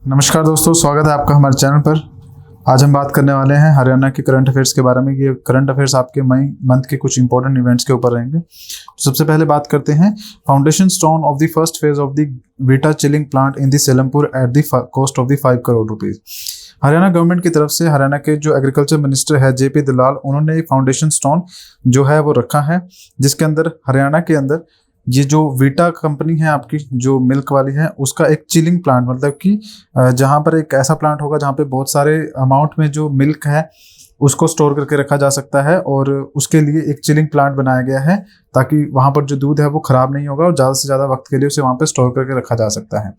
नमस्कार दोस्तों, स्वागत है आपका हमारे चैनल पर। आज हम बात करने वाले हैं हरियाणा के करंट अफेयर्स के बारे में। ये करंट अफेयर्स आपके मई मंथ के कुछ इंपॉर्टेंट इवेंट्स के ऊपर रहेंगे। सबसे पहले बात करते हैं foundation stone of the first phase of the Vita chilling plant in the Selampur at the cost of the 5 crore rupees. Haryana government की तरफ से हरियाणा के जो एग्रीकल्चर मिनिस्टर है जेपी दलाल, उन्होंने एक फाउंडेशन स्टोन जो है वो रखा है, जिसके अंदर हरियाणा के अंदर ये जो वीटा कंपनी है आपकी जो मिल्क वाली है, उसका एक चिलिंग प्लांट, मतलब कि जहाँ पर एक ऐसा प्लांट होगा जहाँ पे बहुत सारे अमाउंट में जो मिल्क है उसको स्टोर करके रखा जा सकता है, और उसके लिए एक चिलिंग प्लांट बनाया गया है ताकि वहाँ पर जो दूध है वो खराब नहीं होगा और ज़्यादा से ज़्यादा वक्त के लिए उसे वहाँ पे स्टोर करके रखा जा सकता है।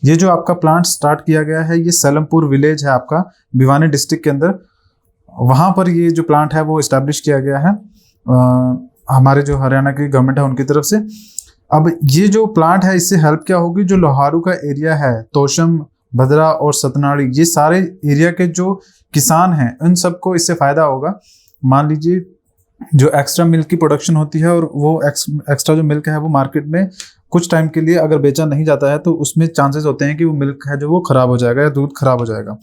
ये जो आपका प्लांट स्टार्ट किया गया है, ये सेलमपुर विलेज है आपका भिवानी डिस्ट्रिक्ट के अंदर, वहाँ पर ये जो प्लांट है वो इस्टेब्लिश किया गया है हमारे जो हरियाणा की गवर्नमेंट है उनकी तरफ से। अब ये जो प्लांट है, इससे हेल्प क्या होगी, जो लोहारू का एरिया है, तोशम, भद्रा और सतनाड़ी, ये सारे एरिया के जो किसान हैं उन सबको इससे फायदा होगा। मान लीजिए जो एक्स्ट्रा मिल्क की प्रोडक्शन होती है और वो एक्स्ट्रा जो मिल्क है वो मार्केट में कुछ टाइम के लिए अगर बेचा नहीं जाता है तो उसमें चांसेस होते हैं कि वो मिल्क है जो वो खराब हो जाएगा या दूध खराब हो जाएगा।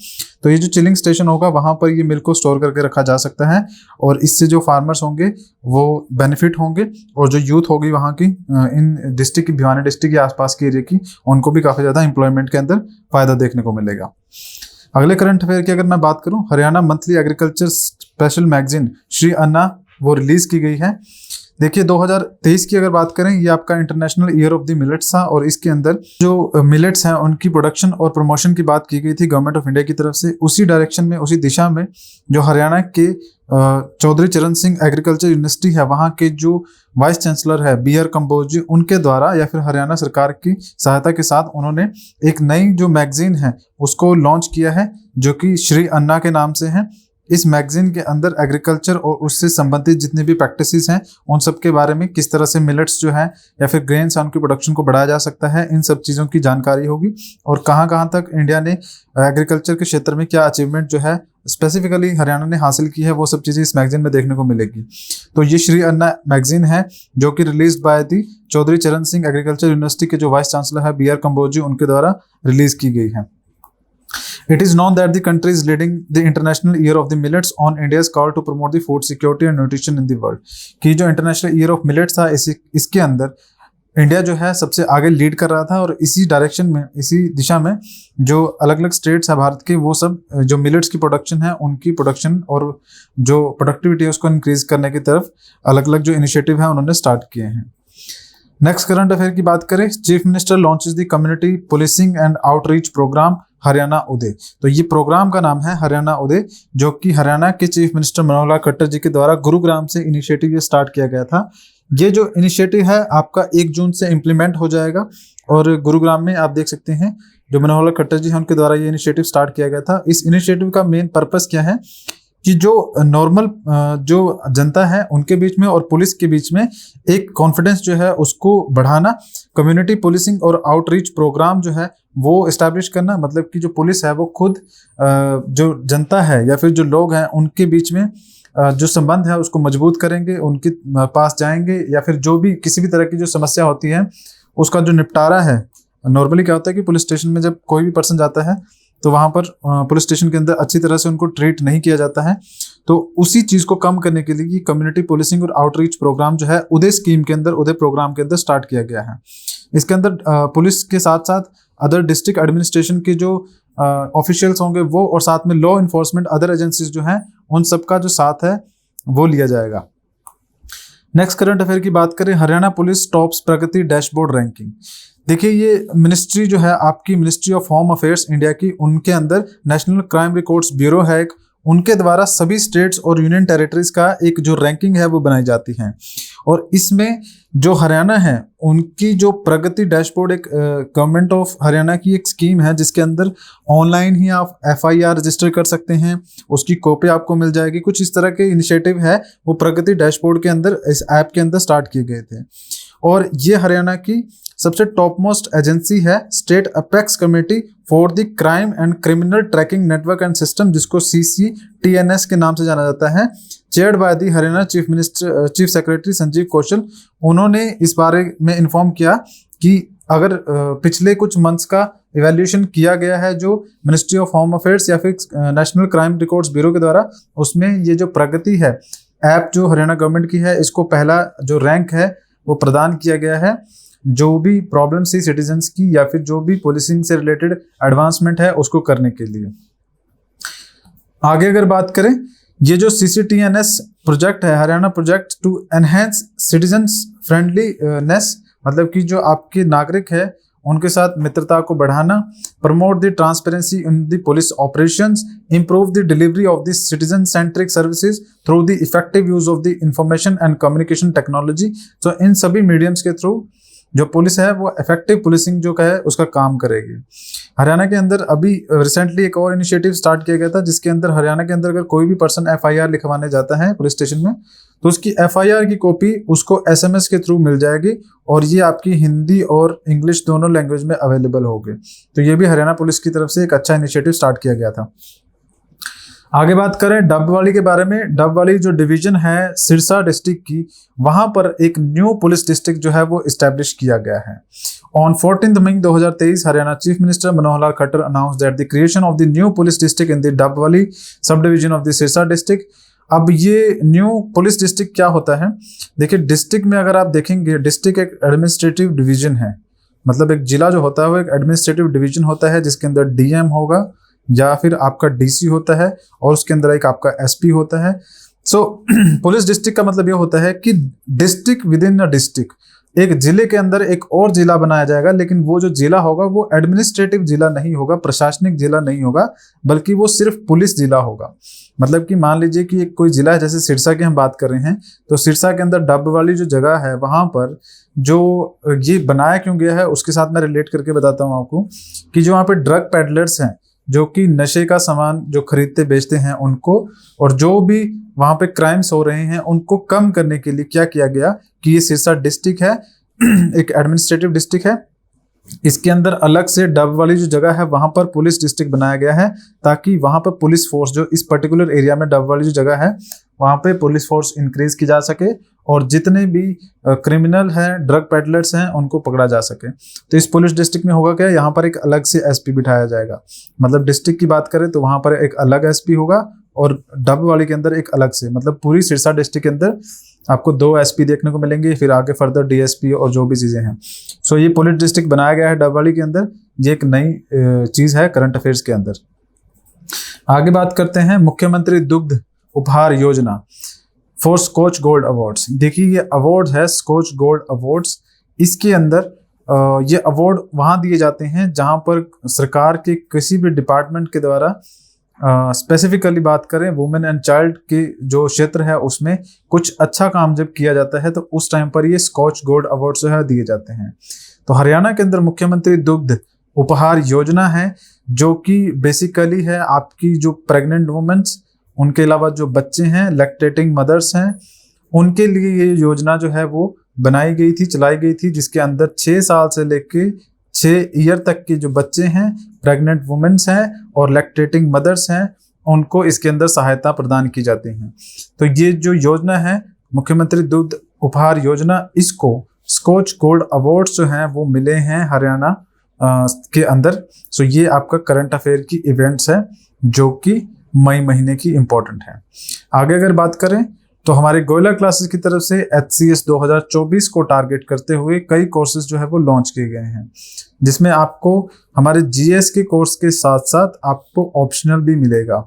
तो ये जो चिलिंग स्टेशन होगा वहाँ पर ये मिल्क को स्टोर करके रखा जा सकता है, और इससे जो फार्मर्स होंगे वो बेनिफिट होंगे, और जो यूथ होगी वहाँ की इन डिस्ट्रिक्ट की, भिवानी डिस्ट्रिक्ट के आसपास के एरिया की, उनको भी काफ़ी ज़्यादा एम्प्लॉयमेंट के अंदर फायदा देखने को मिलेगा। अगले करंट अफेयर की अगर मैं बात करूँ, Haryana monthly agriculture special magazine Shri Anna वो रिलीज की गई है। देखिए 2023 की अगर बात करें, ये आपका international year of the millets था, और इसके अंदर जो मिलेट्स हैं उनकी प्रोडक्शन और प्रमोशन की बात की गई थी गवर्नमेंट ऑफ इंडिया की तरफ से। उसी डायरेक्शन में, उसी दिशा में जो हरियाणा के चौधरी चरण सिंह एग्रीकल्चर यूनिवर्सिटी है, वहाँ के जो वाइस चांसलर है बी आर कंबोज जी, उनके द्वारा या फिर हरियाणा सरकार की सहायता के साथ उन्होंने एक नई जो मैगजीन है उसको लॉन्च किया है, जो कि श्री अन्ना के नाम से है। इस मैगजीन के अंदर एग्रीकल्चर और उससे संबंधित जितने भी प्रैक्टिसेस हैं उन सब के बारे में, किस तरह से मिलेट्स जो है या फिर ग्रेन्स उनकी प्रोडक्शन को बढ़ाया जा सकता है, इन सब चीज़ों की जानकारी होगी, और कहाँ कहाँ तक इंडिया ने एग्रीकल्चर के क्षेत्र में क्या अचीवमेंट जो है स्पेसिफिकली हरियाणा ने हासिल की है, वो सब चीज़ें इस मैगजीन में देखने को मिलेगी। तो ये श्री अन्ना मैगजीन है जो कि रिलीज बाय दी चौधरी चरण सिंह एग्रीकल्चर यूनिवर्सिटी के जो वाइस चांसलर है बी आर कंबोज जी, उनके द्वारा रिलीज की गई है। It is known that the country is leading the International Year of the Millets on India's call to promote the food security and nutrition in the world। कि जो international year of millets था, इसके अंदर India जो है सबसे आगे lead कर रहा था, और इसी डायरेक्शन में, इसी दिशा में जो अलग अलग स्टेट्स है भारत के, वो सब जो मिलेट्स की प्रोडक्शन है उनकी प्रोडक्शन और जो प्रोडक्टिविटी है उसको इंक्रीज करने की तरफ अलग अलग जो इनिशिएटिव है उन्होंने स्टार्ट किए हैं। नेक्स्ट करंट अफेयर की बात करें, chief minister launches the community policing and outreach programme Haryana Uday. तो ये प्रोग्राम का नाम है हरियाणा उदय, जो कि हरियाणा के चीफ मिनिस्टर मनोहर लाल खट्टर जी के द्वारा गुरुग्राम से इनिशिएटिव ये स्टार्ट किया गया था। ये जो इनिशिएटिव है आपका 1 जून से इम्प्लीमेंट हो जाएगा, और गुरुग्राम में आप देख सकते हैं जो मनोहर लाल खट्टर जी हैं उनके द्वारा ये इनिशिएटिव स्टार्ट किया गया था। इस इनिशिएटिव का मेन पर्पस क्या है कि जो नॉर्मल जो जनता है उनके बीच में और पुलिस के बीच में एक कॉन्फिडेंस जो है उसको बढ़ाना, कम्युनिटी पुलिसिंग और आउटरीच प्रोग्राम जो है वो इस्टेब्लिश करना, मतलब कि जो पुलिस है वो खुद जो जनता है या फिर जो लोग हैं उनके बीच में जो संबंध है उसको मजबूत करेंगे, उनके पास जाएंगे, या फिर जो भी किसी भी तरह की जो समस्या होती है उसका जो निपटारा है। नॉर्मली क्या होता है कि पुलिस स्टेशन में जब कोई भी पर्सन जाता है तो वहाँ पर पुलिस स्टेशन के अंदर अच्छी तरह से उनको ट्रीट नहीं किया जाता है, तो उसी चीज़ को कम करने के लिए ये कम्युनिटी पुलिसिंग और आउटरीच प्रोग्राम जो है उदय स्कीम के अंदर, उदय प्रोग्राम के अंदर स्टार्ट किया गया है। इसके अंदर पुलिस के साथ साथ अदर डिस्ट्रिक्ट एडमिनिस्ट्रेशन के जो ऑफिशियल्स होंगे वो, और साथ में लॉ इन्फोर्समेंट अदर एजेंसीज जो हैं उन सबका जो साथ है वो लिया जाएगा। नेक्स्ट करंट अफेयर की बात करें, हरियाणा पुलिस टॉप्स प्रगति डैशबोर्ड रैंकिंग। देखिए ये मिनिस्ट्री जो है आपकी ministry of home affairs India की, उनके अंदर नेशनल क्राइम रिकॉर्ड्स ब्यूरो है एक, उनके द्वारा सभी स्टेट्स और यूनियन टेरिटरीज का एक जो रैंकिंग है वो बनाई जाती है, और इसमें जो हरियाणा है उनकी जो प्रगति डैशबोर्ड एक गवर्नमेंट ऑफ हरियाणा की एक स्कीम है, जिसके अंदर ऑनलाइन ही आप FIR रजिस्टर कर सकते हैं, उसकी कॉपी आपको मिल जाएगी। कुछ इस तरह के इनिशिएटिव है वो प्रगति डैशबोर्ड के अंदर, इस ऐप के अंदर स्टार्ट किए गए थे, और ये हरियाणा की सबसे टॉप मोस्ट एजेंसी है state apex committee for the crime and criminal tracking network and system, जिसको CCTNS के नाम से जाना जाता है, chaired by the Haryana chief secretary Sanjeev Kaushal. उन्होंने इस बारे में इन्फॉर्म किया कि अगर पिछले कुछ मंथ्स का इवैल्यूएशन किया गया है जो मिनिस्ट्री ऑफ होम अफेयर्स या फिर नेशनल क्राइम रिकॉर्ड्स ब्यूरो के द्वारा, उसमें ये जो प्रगति है ऐप जो हरियाणा गवर्नमेंट की है, इसको पहला जो रैंक है वो प्रदान किया गया है। जो भी प्रॉब्लम्स थी सिटीजन्स की या फिर जो भी पुलिसिंग से रिलेटेड एडवांसमेंट है उसको करने के लिए। आगे अगर बात करें, ये जो CCTNS प्रोजेक्ट है, Haryana project to enhance citizens friendliness, मतलब कि जो आपके नागरिक है उनके साथ मित्रता को बढ़ाना, promote the transparency in the police operations, improve the delivery of the citizen centric services through the effective use of the information and communication technology. तो इन सभी मीडियम्स के थ्रू जो पुलिस है वो इफेक्टिव पुलिसिंग जो है उसका काम करेगी। हरियाणा के अंदर अभी रिसेंटली एक और इनिशिएटिव स्टार्ट किया गया था, जिसके अंदर हरियाणा के अंदर अगर कोई भी पर्सन FIR लिखवाने जाता है पुलिस स्टेशन में, तो उसकी FIR की कॉपी उसको SMS के थ्रू मिल जाएगी और ये आपकी हिंदी और इंग्लिश दोनों लैंग्वेज में अवेलेबल होगी। तो ये भी हरियाणा पुलिस की तरफ से एक अच्छा इनिशिएटिव स्टार्ट किया गया था। आगे बात करें डबवाली के बारे में। डबवाली जो डिवीजन है सिरसा डिस्ट्रिक्ट की, वहां पर एक न्यू पुलिस डिस्ट्रिक्ट जो है वो इस्टेब्लिश किया गया है। On 14 May 2023 Haryana chief minister Manohar Lal Khattar announce that the creation of the new police district in the Dabwali sub division of the Sirsa district. अब ये न्यू पुलिस डिस्ट्रिक्ट क्या होता है? देखिए, डिस्ट्रिक्ट में अगर आप देखेंगे, डिस्ट्रिक्ट एक एडमिनिस्ट्रेटिव डिवीजन है, मतलब एक जिला जो होता है वो एक एडमिनिस्ट्रेटिव डिवीजन होता है, जिसके अंदर DM होगा या फिर आपका DC होता है और उसके अंदर एक आपका SP होता है। सो पुलिस डिस्ट्रिक्ट का मतलब ये होता है कि district with in a district, एक जिले के अंदर एक और जिला बनाया जाएगा, लेकिन वो जो जिला होगा वो एडमिनिस्ट्रेटिव जिला नहीं होगा, प्रशासनिक जिला नहीं होगा, बल्कि वो सिर्फ पुलिस जिला होगा। मतलब कि मान लीजिए कि एक कोई जिला है, जैसे सिरसा की हम बात कर रहे हैं, तो सिरसा के अंदर डबवाली जो जगह है वहां पर जो ये बनाया क्यों गया है उसके साथ मैं रिलेट करके बताता हूँ आपको कि जो वहाँ पे ड्रग पेडलर्स हैं जो कि नशे का सामान जो खरीदते बेचते हैं उनको, और जो भी वहाँ पे क्राइम्स हो रहे हैं उनको कम करने के लिए क्या किया गया कि ये सिरसा डिस्ट्रिक्ट है एक एडमिनिस्ट्रेटिव डिस्ट्रिक्ट है, इसके अंदर अलग से डबवाली जो जगह है वहां पर पुलिस डिस्ट्रिक्ट बनाया गया है, ताकि वहां पर पुलिस फोर्स जो इस पर्टिकुलर एरिया में डबवाली जो जगह है वहां पे पुलिस फोर्स इंक्रीज की जा सके और जितने भी क्रिमिनल हैं, ड्रग पेडलर्स हैं, उनको पकड़ा जा सके। तो इस पुलिस डिस्ट्रिक्ट में होगा क्या, यहाँ पर एक अलग से SP बिठाया जाएगा। मतलब डिस्ट्रिक्ट की बात करें तो वहां पर एक अलग SP होगा और डबवाली के अंदर एक अलग से, मतलब पूरी सिरसा डिस्ट्रिक्ट के अंदर आपको 2 SP देखने को मिलेंगे, फिर आगे फर्दर DSP और जो भी चीजें हैं। सो ये पुलिस डिस्ट्रिक्ट बनाया गया है डबवाली के अंदर, ये एक नई चीज है करंट अफेयर्स के अंदर। आगे बात करते हैं मुख्यमंत्री दुग्ध उपहार योजना फॉर स्कॉच गोल्ड अवार्ड्स। देखिए, ये अवार्ड है स्कॉच गोल्ड अवार्ड्स। इसके अंदर ये अवार्ड वहां दिए जाते हैं जहां पर सरकार के किसी भी डिपार्टमेंट के द्वारा स्पेसिफिकली बात करें वुमेन एंड चाइल्ड के जो क्षेत्र है उसमें कुछ अच्छा काम जब किया जाता है तो उस टाइम पर ये स्कॉच गोल्ड अवार्ड जो है दिए जाते हैं। तो हरियाणा के अंदर मुख्यमंत्री दुग्ध उपहार योजना है, जो कि बेसिकली है आपकी जो प्रेग्नेंट वुमेन्स, उनके अलावा जो बच्चे हैं, लैक्टेटिंग मदर्स हैं, उनके लिए ये योजना जो है वो बनाई गई थी, चलाई गई थी, जिसके अंदर 6 साल से लेके 6 ईयर तक के जो बच्चे हैं, प्रेग्नेंट वुमेन्स हैं और लैक्टेटिंग मदर्स हैं, उनको इसके अंदर सहायता प्रदान की जाती है। तो ये जो योजना है मुख्यमंत्री दुग्ध उपहार योजना, इसको स्कॉच गोल्ड अवार्ड्स जो हैं वो मिले हैं हरियाणा के अंदर। सो ये आपका करंट अफेयर की इवेंट्स है जो कि मई महीने की इंपॉर्टेंट है। आगे अगर बात करें तो हमारे गोयला क्लासेस की तरफ से HCS 2024 को टारगेट करते हुए कई कोर्सेज जो है वो लॉन्च किए गए हैं, जिसमें आपको हमारे GS के कोर्स के साथ साथ आपको ऑप्शनल भी मिलेगा।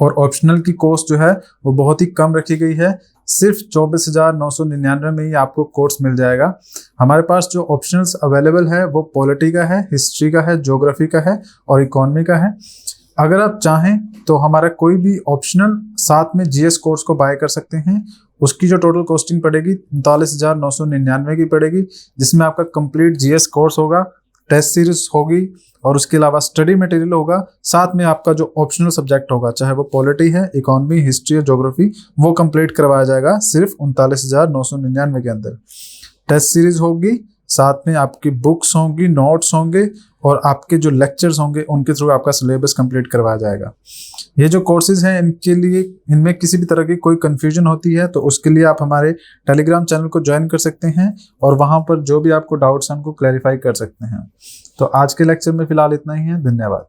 और ऑप्शनल की कॉस्ट जो है वो बहुत ही कम रखी गई है, सिर्फ 24,999 में ही आपको कोर्स मिल जाएगा। हमारे पास जो ऑप्शनल्स अवेलेबल है वो पॉलिटी का है, हिस्ट्री का है, ज्योग्राफी का है और इकोनॉमी का है। अगर आप चाहें तो हमारा कोई भी ऑप्शनल साथ में GS कोर्स को बाय कर सकते हैं। उसकी जो टोटल कॉस्टिंग पड़ेगी 39,999 की पड़ेगी, जिसमें आपका कंप्लीट GS कोर्स होगा, टेस्ट सीरीज होगी और उसके अलावा स्टडी मटेरियल होगा। साथ में आपका जो ऑप्शनल सब्जेक्ट होगा, चाहे वो पॉलिटी है, इकोनॉमी, हिस्ट्री और ज्योग्राफी, वो कंप्लीट करवाया जाएगा सिर्फ 39,999 के अंदर। टेस्ट सीरीज होगी, साथ में आपकी बुक्स होंगी, नोट्स होंगे और आपके जो लेक्चर्स होंगे उनके थ्रू आपका सिलेबस कंप्लीट करवाया जाएगा। ये जो कोर्सेज हैं इनके लिए, इनमें किसी भी तरह की कोई कंफ्यूजन होती है तो उसके लिए आप हमारे टेलीग्राम चैनल को ज्वाइन कर सकते हैं और वहां पर जो भी आपको डाउट्स हैं उनको क्लैरिफाई कर सकते हैं। तो आज के लेक्चर में फिलहाल इतना ही है। धन्यवाद।